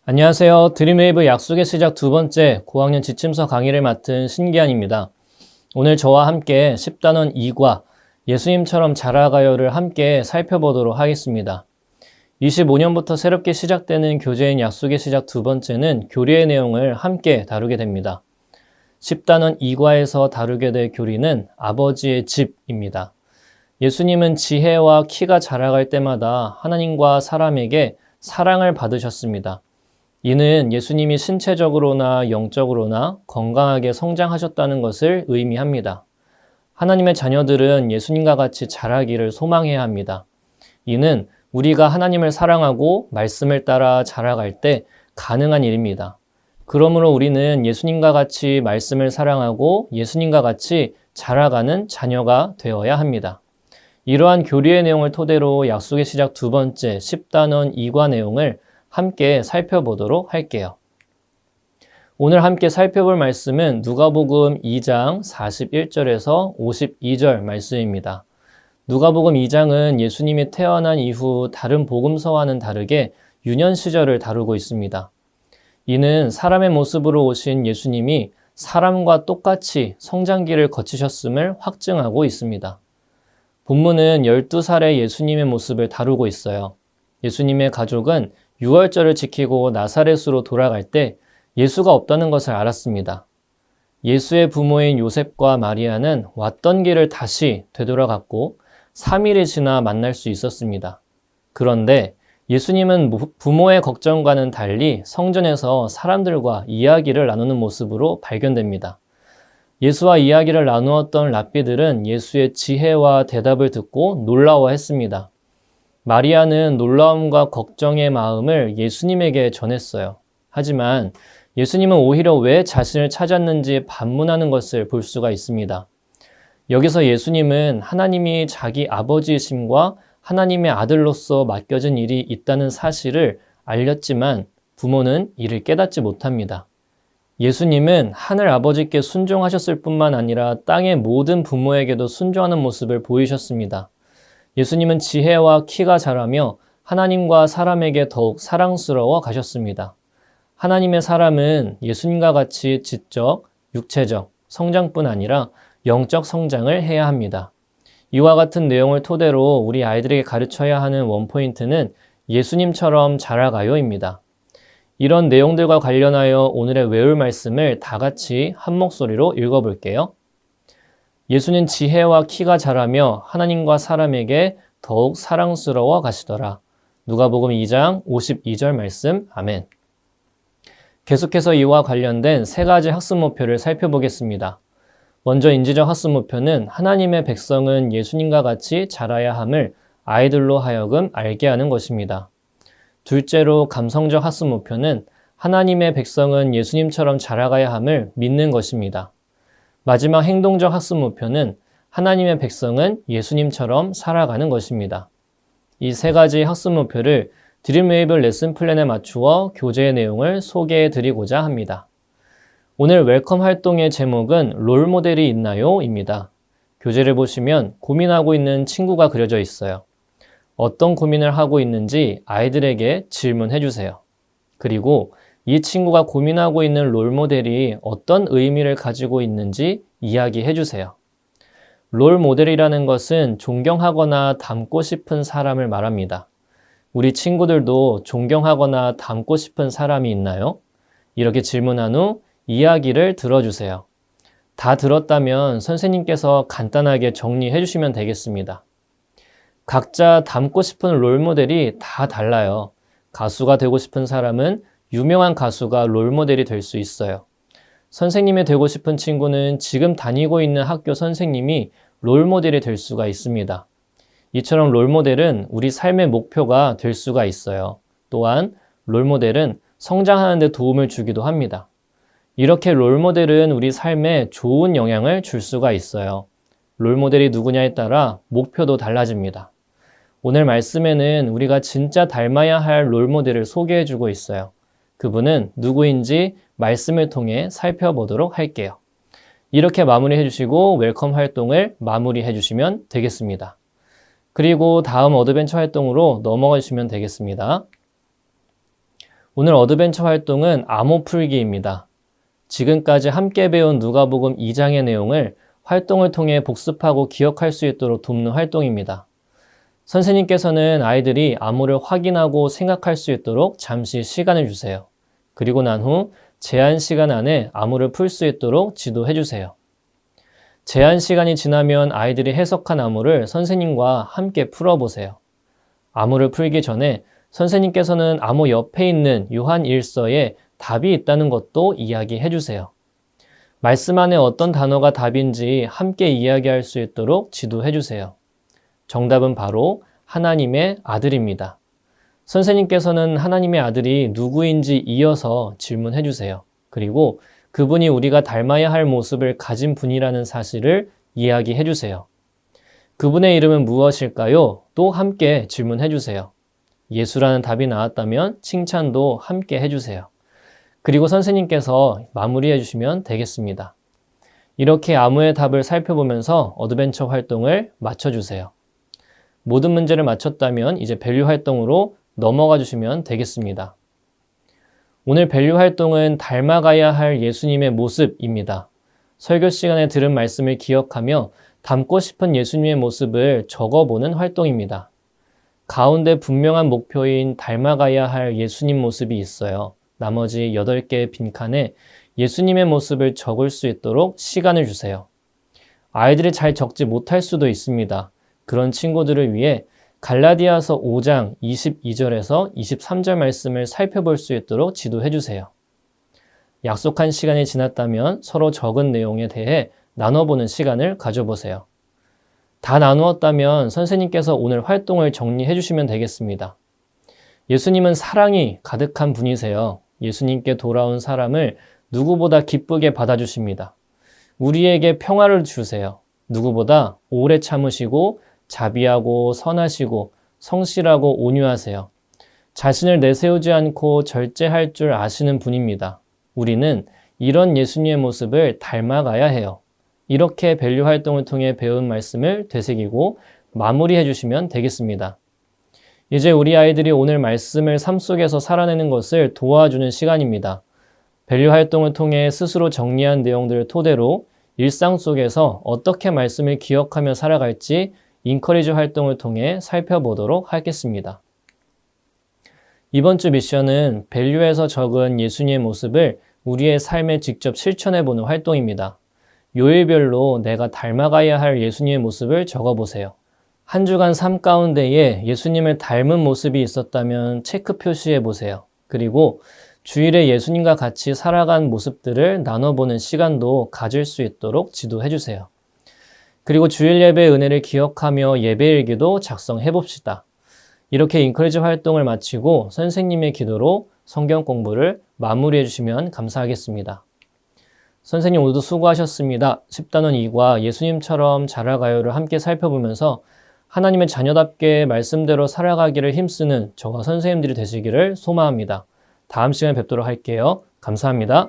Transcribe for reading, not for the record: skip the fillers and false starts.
안녕하세요. 드림웨이브 약속의 시작 두 번째 고학년 지침서 강의를 맡은 신기한입니다. 오늘 저와 함께 10단원 2과 예수님처럼 자라가요를 함께 살펴보도록 하겠습니다. 25년부터 새롭게 시작되는 교재인 약속의 시작 두 번째는 교리의 내용을 함께 다루게 됩니다. 10단원 2과에서 다루게 될 교리는 아버지의 집입니다. 예수님은 지혜와 키가 자라갈 때마다 하나님과 사람에게 사랑을 받으셨습니다. 이는 예수님이 신체적으로나 영적으로나 건강하게 성장하셨다는 것을 의미합니다. 하나님의 자녀들은 예수님과 같이 자라기를 소망해야 합니다. 이는 우리가 하나님을 사랑하고 말씀을 따라 자라갈 때 가능한 일입니다. 그러므로 우리는 예수님과 같이 말씀을 사랑하고 예수님과 같이 자라가는 자녀가 되어야 합니다. 이러한 교리의 내용을 토대로 약속의 시작 두 번째 10단원 2과 내용을 함께 살펴보도록 할게요. 오늘 함께 살펴볼 말씀은 누가복음 2장 41절에서 52절 말씀입니다. 누가복음 2장은 예수님이 태어난 이후 다른 복음서와는 다르게 유년 시절을 다루고 있습니다. 이는 사람의 모습으로 오신 예수님이 사람과 똑같이 성장기를 거치셨음을 확증하고 있습니다. 본문은 12살의 예수님의 모습을 다루고 있어요. 예수님의 가족은 유월절을 지키고 나사렛으로 돌아갈 때 예수가 없다는 것을 알았습니다. 예수의 부모인 요셉과 마리아는 왔던 길을 다시 되돌아갔고 3일이 지나 만날 수 있었습니다. 그런데 예수님은 부모의 걱정과는 달리 성전에서 사람들과 이야기를 나누는 모습으로 발견됩니다. 예수와 이야기를 나누었던 랍비들은 예수의 지혜와 대답을 듣고 놀라워했습니다. 마리아는 놀라움과 걱정의 마음을 예수님에게 전했어요. 하지만 예수님은 오히려 왜 자신을 찾았는지 반문하는 것을 볼 수가 있습니다. 여기서 예수님은 하나님이 자기 아버지이심과 하나님의 아들로서 맡겨진 일이 있다는 사실을 알렸지만 부모는 이를 깨닫지 못합니다. 예수님은 하늘 아버지께 순종하셨을 뿐만 아니라 땅의 모든 부모에게도 순종하는 모습을 보이셨습니다. 예수님은 지혜와 키가 자라며 하나님과 사람에게 더욱 사랑스러워 가셨습니다. 하나님의 사람은 예수님과 같이 지적, 육체적 성장뿐 아니라 영적 성장을 해야 합니다. 이와 같은 내용을 토대로 우리 아이들에게 가르쳐야 하는 원포인트는 예수님처럼 자라가요입니다. 이런 내용들과 관련하여 오늘의 외울 말씀을 다 같이 한 목소리로 읽어볼게요. 예수는 지혜와 키가 자라며 하나님과 사람에게 더욱 사랑스러워 가시더라. 누가복음 2장 52절 말씀. 아멘. 계속해서 이와 관련된 세 가지 학습 목표를 살펴보겠습니다. 먼저 인지적 학습 목표는 하나님의 백성은 예수님과 같이 자라야 함을 아이들로 하여금 알게 하는 것입니다. 둘째로 감성적 학습 목표는 하나님의 백성은 예수님처럼 자라가야 함을 믿는 것입니다. 마지막 행동적 학습 목표는 하나님의 백성은 예수님처럼 살아가는 것입니다. 이 세 가지 학습 목표를 드림웨이브 레슨 플랜에 맞추어 교재의 내용을 소개해 드리고자 합니다. 오늘 웰컴 활동의 제목은 롤모델이 있나요? 입니다. 교재를 보시면 고민하고 있는 친구가 그려져 있어요. 어떤 고민을 하고 있는지 아이들에게 질문해 주세요. 그리고 이 친구가 고민하고 있는 롤모델이 어떤 의미를 가지고 있는지 이야기해 주세요. 롤모델이라는 것은 존경하거나 닮고 싶은 사람을 말합니다. 우리 친구들도 존경하거나 닮고 싶은 사람이 있나요? 이렇게 질문한 후 이야기를 들어주세요. 다 들었다면 선생님께서 간단하게 정리해 주시면 되겠습니다. 각자 닮고 싶은 롤모델이 다 달라요. 가수가 되고 싶은 사람은 유명한 가수가 롤모델이 될 수 있어요. 선생님이 되고 싶은 친구는 지금 다니고 있는 학교 선생님이 롤모델이 될 수가 있습니다. 이처럼 롤모델은 우리 삶의 목표가 될 수가 있어요. 또한 롤모델은 성장하는 데 도움을 주기도 합니다. 이렇게 롤모델은 우리 삶에 좋은 영향을 줄 수가 있어요. 롤모델이 누구냐에 따라 목표도 달라집니다. 오늘 말씀에는 우리가 진짜 닮아야 할 롤모델을 소개해주고 있어요. 그분은 누구인지 말씀을 통해 살펴보도록 할게요. 이렇게 마무리해 주시고 웰컴 활동을 마무리해 주시면 되겠습니다. 그리고 다음 어드벤처 활동으로 넘어가 주시면 되겠습니다. 오늘 어드벤처 활동은 암호 풀기입니다. 지금까지 함께 배운 누가복음 2장의 내용을 활동을 통해 복습하고 기억할 수 있도록 돕는 활동입니다. 선생님께서는 아이들이 암호를 확인하고 생각할 수 있도록 잠시 시간을 주세요. 그리고 난 후 제한 시간 안에 암호를 풀 수 있도록 지도해 주세요. 제한 시간이 지나면 아이들이 해석한 암호를 선생님과 함께 풀어보세요. 암호를 풀기 전에 선생님께서는 암호 옆에 있는 요한 1서에 답이 있다는 것도 이야기해 주세요. 말씀 안에 어떤 단어가 답인지 함께 이야기할 수 있도록 지도해 주세요. 정답은 바로 하나님의 아들입니다. 선생님께서는 하나님의 아들이 누구인지 이어서 질문해 주세요. 그리고 그분이 우리가 닮아야 할 모습을 가진 분이라는 사실을 이야기해 주세요. 그분의 이름은 무엇일까요? 또 함께 질문해 주세요. 예수라는 답이 나왔다면 칭찬도 함께 해주세요. 그리고 선생님께서 마무리해 주시면 되겠습니다. 이렇게 암호의 답을 살펴보면서 어드벤처 활동을 마쳐주세요. 모든 문제를 마쳤다면 이제 밸류 활동으로 넘어가 주시면 되겠습니다. 오늘 밸류 활동은 닮아가야 할 예수님의 모습입니다. 설교 시간에 들은 말씀을 기억하며 닮고 싶은 예수님의 모습을 적어보는 활동입니다. 가운데 분명한 목표인 닮아가야 할 예수님 모습이 있어요. 나머지 8개의 빈칸에 예수님의 모습을 적을 수 있도록 시간을 주세요. 아이들이 잘 적지 못할 수도 있습니다. 그런 친구들을 위해 갈라디아서 5장 22절에서 23절 말씀을 살펴볼 수 있도록 지도해 주세요. 약속한 시간이 지났다면 서로 적은 내용에 대해 나눠보는 시간을 가져보세요. 다 나누었다면 선생님께서 오늘 활동을 정리해 주시면 되겠습니다. 예수님은 사랑이 가득한 분이세요. 예수님께 돌아온 사람을 누구보다 기쁘게 받아주십니다. 우리에게 평화를 주세요. 누구보다 오래 참으시고 자비하고 선하시고 성실하고 온유하세요. 자신을 내세우지 않고 절제할 줄 아시는 분입니다. 우리는 이런 예수님의 모습을 닮아가야 해요. 이렇게 밸류 활동을 통해 배운 말씀을 되새기고 마무리해 주시면 되겠습니다. 이제 우리 아이들이 오늘 말씀을 삶 속에서 살아내는 것을 도와주는 시간입니다. 밸류 활동을 통해 스스로 정리한 내용들을 토대로 일상 속에서 어떻게 말씀을 기억하며 살아갈지 인커리지 활동을 통해 살펴보도록 하겠습니다. 이번 주 미션은 밸류에서 적은 예수님의 모습을 우리의 삶에 직접 실천해보는 활동입니다. 요일별로 내가 닮아가야 할 예수님의 모습을 적어보세요. 한 주간 삶 가운데에 예수님을 닮은 모습이 있었다면 체크 표시해보세요. 그리고 주일에 예수님과 같이 살아간 모습들을 나눠보는 시간도 가질 수 있도록 지도해주세요. 그리고 주일 예배 은혜를 기억하며 예배일기도 작성해봅시다. 이렇게 인커리지 활동을 마치고 선생님의 기도로 성경 공부를 마무리해주시면 감사하겠습니다. 선생님 오늘도 수고하셨습니다. 10단원 2과 예수님처럼 자라가요를 함께 살펴보면서 하나님의 자녀답게 말씀대로 살아가기를 힘쓰는 저와 선생님들이 되시기를 소망합니다. 다음 시간에 뵙도록 할게요. 감사합니다.